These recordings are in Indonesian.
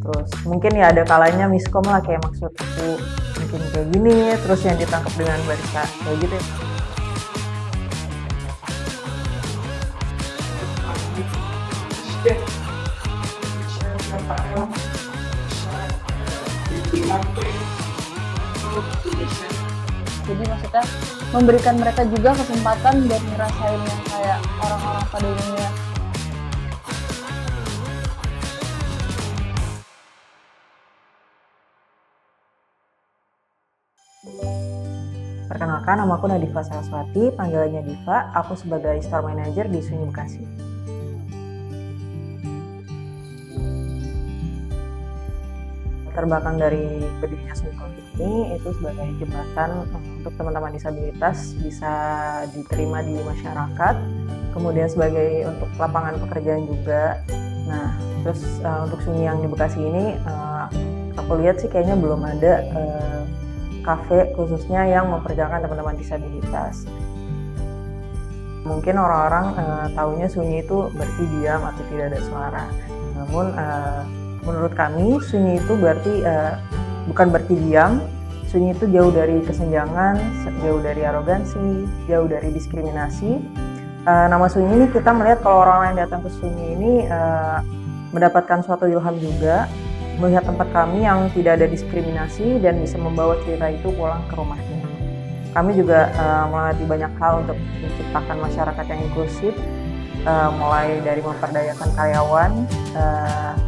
Terus mungkin ya ada kalanya miskom lah, kayak maksud aku mungkin kayak gini, terus yang ditangkap dengan barista kayak gitu ya. Jadi maksudnya memberikan mereka juga kesempatan buat ngerasain yang kayak orang-orang pada umumnya. Perkenalkan, nama aku Nadifa Saraswati, panggilannya Diva. Aku sebagai Store Manager di Sunyi Bekasi. Latar belakang dari berdirinya Sunyi Coffee ini itu sebagai jembatan untuk teman-teman disabilitas bisa diterima di masyarakat, kemudian sebagai untuk lapangan pekerjaan juga. Nah, terus untuk Sunyi yang di Bekasi ini, aku lihat sih kayaknya belum ada kafe khususnya yang memperjalankan teman-teman disabilitas. Mungkin orang-orang taunya sunyi itu berarti diam atau tidak ada suara. Namun menurut kami sunyi itu berarti bukan berarti diam. Sunyi itu jauh dari kesenjangan, jauh dari arogansi, jauh dari diskriminasi. Nama sunyi ini kita melihat kalau orang lain datang ke sunyi ini mendapatkan suatu ilham juga, melihat tempat kami yang tidak ada diskriminasi dan bisa membawa cerita itu pulang ke rumahnya. Kami juga melatih banyak hal untuk menciptakan masyarakat yang inklusif, mulai dari memperdayakan karyawan,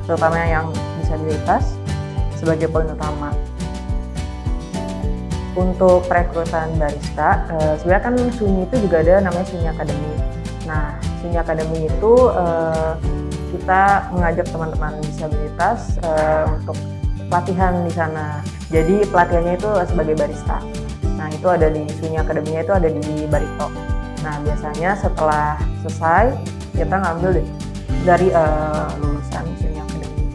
terutama yang disabilitas, sebagai poin utama. Untuk perekrutan barista, sebenarnya kan Sunyi itu juga ada namanya Sunyi Academy. Nah, Sunyi Academy itu kita mengajak teman-teman disabilitas untuk pelatihan di sana. Jadi pelatihannya itu sebagai barista. Nah, itu ada di Sunyi Academy-nya, itu ada di Barito. Nah, biasanya setelah selesai kita ngambil deh dari lulusan Sunyi Academy.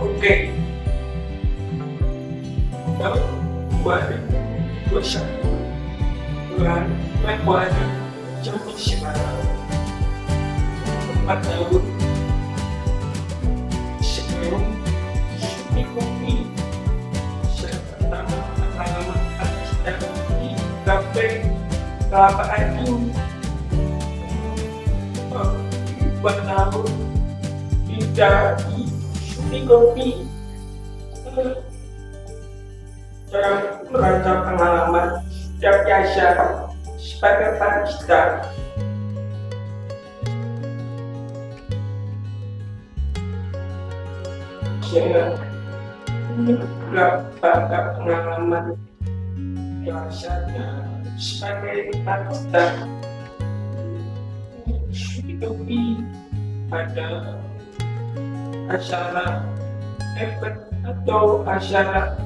Oke. Kalau buat satu bulan buat jauh sekarang 4 tahun sebelum Sunyi Coffee saya pertama pengalaman kita di kafe Kelapa Agung 4 tahun tidak di Sunyi Coffee. Saya merancang pengalaman setiap biasa sebagai barista. Saya beberapa pengalaman biasanya sebagai barista. Itu ada acara event atau acara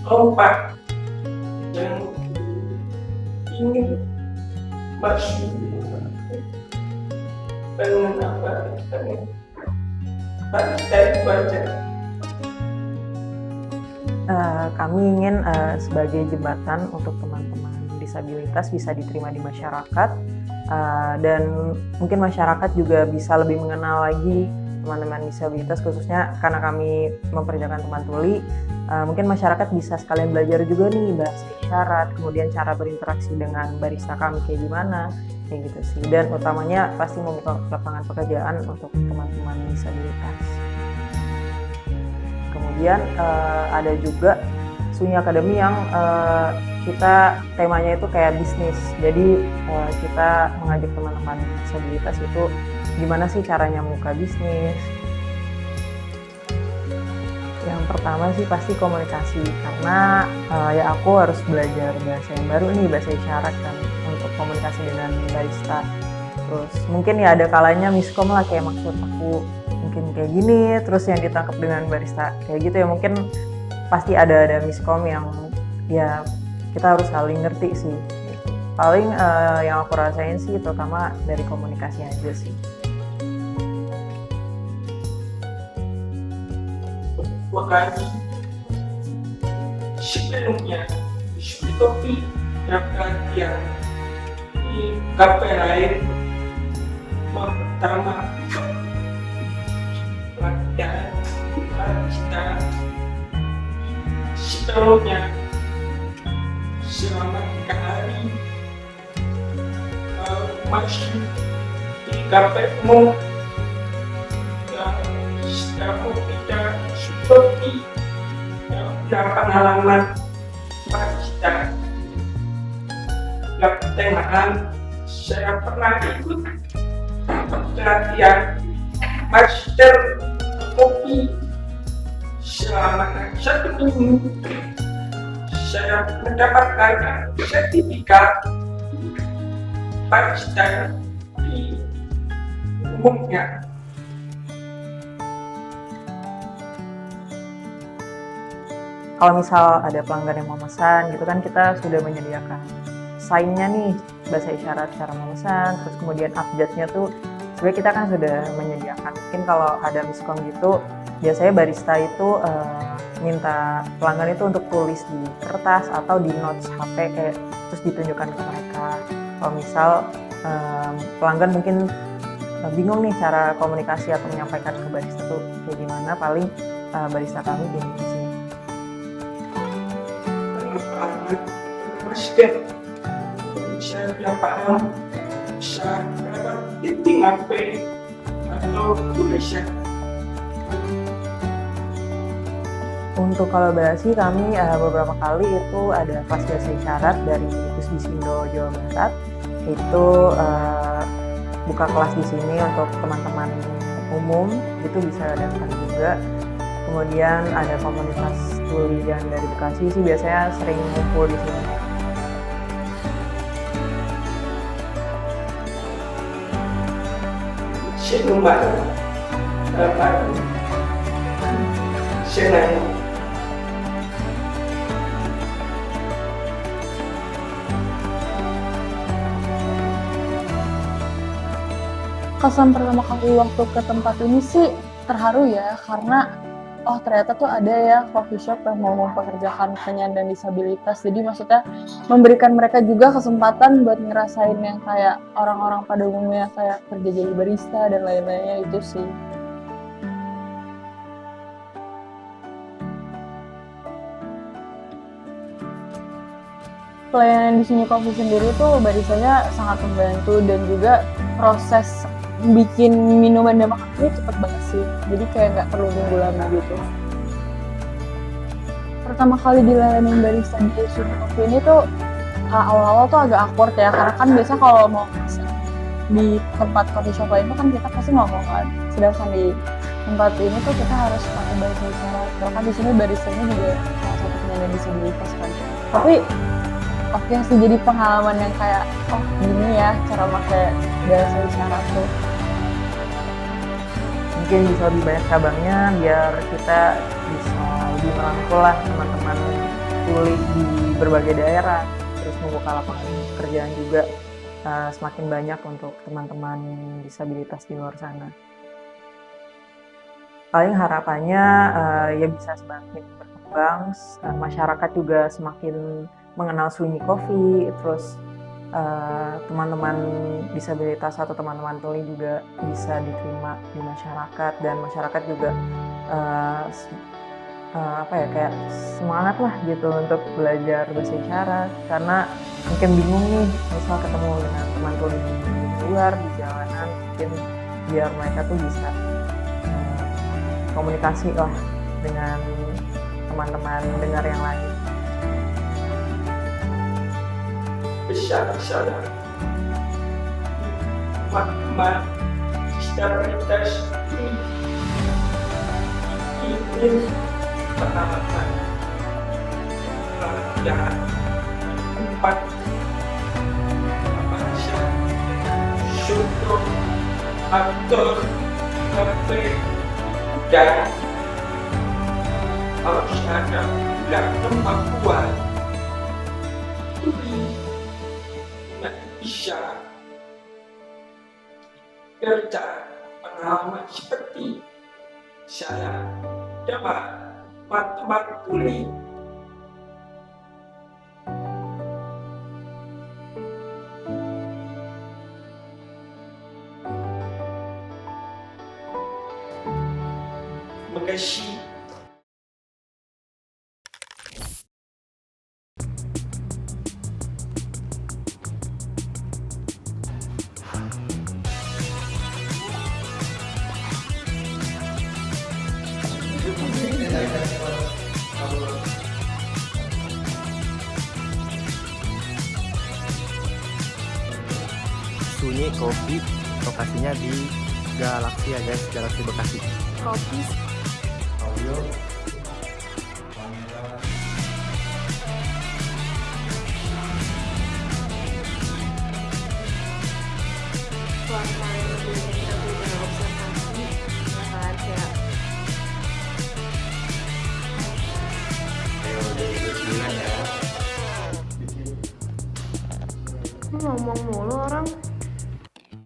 lompat yang ingin masuk dengan baca. Kami ingin sebagai jembatan untuk teman-teman disabilitas bisa diterima di masyarakat, dan mungkin masyarakat juga bisa lebih mengenal lagi teman-teman disabilitas, khususnya karena kami memperjalankan teman tuli. Mungkin masyarakat bisa sekalian belajar juga nih bahasa isyarat, kemudian cara berinteraksi dengan barista kami kayak gimana, kayak gitu sih. Dan utamanya pasti membuka lapangan pekerjaan untuk teman-teman disabilitas. Kemudian ada juga Sunyi Academy yang kita temanya itu kayak bisnis. Jadi kita mengajak teman-teman disabilitas itu gimana sih caranya membuka bisnis. Yang pertama sih pasti komunikasi, karena ya aku harus belajar bahasa yang baru nih, bahasa isyarat kan, untuk komunikasi dengan barista. Terus mungkin ya ada kalanya miskom lah, kayak maksud aku mungkin kayak gini, terus yang ditangkap dengan barista kayak gitu ya. Mungkin pasti ada miskom yang ya kita harus saling ngerti sih. Paling yang aku rasain sih terutama dari komunikasi aja sih. Waktu sebelumnya Sunyi Coffee perhatian di kafe lain pertama pelatihan barista sebelumnya selama 3 hari masih di kafemu dan kamu tidak seperti pengalaman barista pertengahan saya pernah ikut pelatihan master kopi selama 1 minggu. Saya mendapatkan sertifikat barista di umumnya. Kalau misal ada pelanggan yang mau pesan gitu kan, kita sudah menyediakan sign-nya nih, bahasa isyarat cara memesan, terus kemudian update-nya tuh sebenarnya kita kan sudah menyediakan. Mungkin kalau ada miskom gitu, biasanya barista itu minta pelanggan itu untuk tulis di kertas atau di notes HP kayak terus ditunjukkan ke mereka. Kalau misal pelanggan mungkin bingung nih cara komunikasi atau menyampaikan ke barista tuh kayak gimana, paling barista kami di sini. Masker saya tidak paham bisa dapat titik HP atau tulisan. Untuk kolaborasi kami beberapa kali itu ada kelas bahasa isyarat dari Pusdisindo Jawa Barat, itu buka kelas di sini untuk teman-teman umum, itu bisa datang juga. Kemudian ada komunitas tuli yang dari Bekasi sih biasanya sering ngumpul di sini. Siluman senang Kesan pertama kali waktu ke tempat ini sih terharu ya, karena oh ternyata tuh ada ya coffee shop yang mau mempekerjakan penyandang disabilitas. Jadi maksudnya memberikan mereka juga kesempatan buat ngerasain yang kayak orang-orang pada umumnya kayak kerja jadi barista dan lain-lainnya itu sih. Pelayanan di sini coffee sendiri tuh baristanya sangat membantu, dan juga proses bikin minuman dan makanannya cepet banget sih. Jadi kayak nggak perlu nunggu lama gitu. Pertama kali dilayanin barista di Suni Coffee ini tuh awal-awal tuh agak awkward ya, karena kan biasa kalau mau pesan di tempat coffee shop lain tuh kan kita pasti ngomong kan. Sedangkan di tempat ini tuh kita harus pakai bahasa isyarat. Kalau kan di sini baristanya juga salah satu penyandang disabilitas kan. Tapi oke sih, jadi pengalaman yang kayak oh gini ya cara pakai bahasa isyarat tuh. Mungkin bisa lebih banyak cabangnya biar kita bisa lebih merangkul lah teman-teman tuli di berbagai daerah, terus membuka lapangan pekerjaan juga semakin banyak untuk teman-teman disabilitas di luar sana. Paling harapannya ya bisa semakin berkembang, masyarakat juga semakin mengenal Sunyi Coffee, terus teman-teman disabilitas atau teman-teman tuli juga bisa diterima di masyarakat, dan masyarakat juga kayak semangat lah gitu untuk belajar bahasa isyarat, karena mungkin bingung nih misal ketemu dengan teman tuli di luar di jalanan, mungkin biar mereka tuh bisa komunikasi lah dengan teman-teman dengar yang lain. Besar-besar teman-teman disabilitas ingin pengalaman pelatihan tempat bahasa suku aktor kafe dan harus ada bulan kemampuan bisa kerja pengalaman seperti saya dapat teman-teman tuli Bekasi. Sunyi Kopi, lokasinya di Galaksi ya guys, Galaksi Bekasi. Kopi Audio. suasana yang lebih aku berobservasi ya kan kayak Ayo dari 2 bulan ya. ngomong mulu orang